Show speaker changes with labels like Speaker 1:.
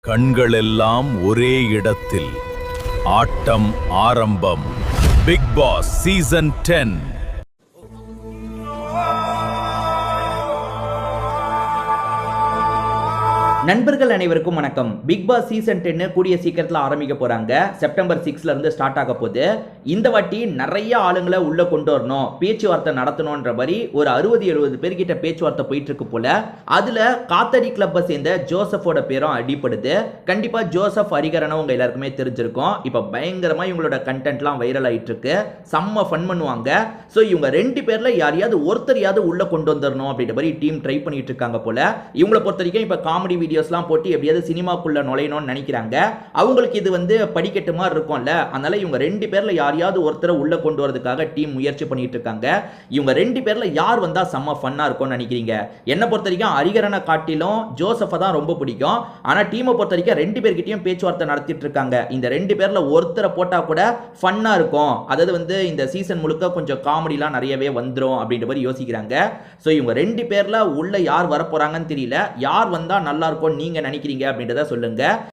Speaker 1: கண்களெல்லாம் ஒரே இடத்தில் ஆட்டம் ஆரம்பம். Big boss season 10.
Speaker 2: நண்பர்கள் அனைவருக்கும் வணக்கம். பிக் பாஸ் சீசன் 10 கூடிய சீக்கிரத்தில் ஆரம்பிக்க போறாங்க. செப்டம்பர் 6ல இருந்து ஸ்டார்ட் ஆக போகுது. இந்த வாட்டி நிறைய ஆளுங்களை உள்ள கொண்டு வரணும், பேச்சுவார்த்தை நடத்தணும்ன்ற மாதிரி ஒரு 60-70 பேர்கிட்ட பேச்சுவார்த்தை போயிட்டு இருக்கு போல. அதுல காத்தடி கிளப்பை சேர்ந்த ஜோசப்போட பேரும் அடிப்படுது. கண்டிப்பா ஜோசப் ஹரிகரனும் உங்க எல்லாருக்குமே தெரிஞ்சிருக்கும். இப்ப பயங்கரமா இவங்களோட கண்டென்ட்லாம் வைரல் ஆயிட்டு இருக்கு. செம்ம ஃபன் பண்ணுவாங்க. ஸோ இவங்க 2 பேர்ல யாரையாவது ஒருத்தரையாவது உள்ள கொண்டு வந்துடணும் அப்படின்ற மாதிரி டீம் ட்ரை பண்ணிட்டு இருக்காங்க போல. இவங்களை பொறுத்த வரைக்கும் இப்ப காமெடி வீடியோஸ்லாம் போட்டு எப்படியாவது சினிமாக்குள்ள நுழையணும்னு நினைக்கிறாங்க. அவங்களுக்கு இது படிக்கட்டு மாதிரி இருக்கும்ல, அதனால இவங்க 2 பேர்ல யாரையாவது ஒருத்தரை உள்ள கொண்டு வரதுக்காக டீம் முயற்சி பண்ணிட்டு இருக்காங்க. இவங்க 2 பேர்ல யார் வந்தா செம்ம ஃபன்னா இருக்கும்னு நினைக்கிறீங்க? என்ன பொறுத்த வரைக்கும் ஹரிகரனை காட்டிலும் ஜோசப்பை தான் ரொம்ப பிடிக்கும். ஆனா டீமை பொறுத்த வரைக்கும் 2 பேர்கிட்டயும் பேச்சுவார்த்தை நடத்திட்டு இருக்காங்க. இந்த 2 பேர்ல ஒருத்தரை போட்டா கூட ஃபன்னா இருக்கும். அதாவது இந்த சீசன் முழுக்க கொஞ்சம் காமெடிலாம் நிறையவே வந்துரும் அப்படின்ற மாதிரி யோசிக்கிறாங்க. ஸோ இவங்க 2 பேர்ல உள்ள யார் வர போறாங்கன்னு தெரியல. யார் வந்தா நல்லா இருக்கும் நீங்க நினைக்கிறீங்க அப்படின்றத சொல்லுங்க.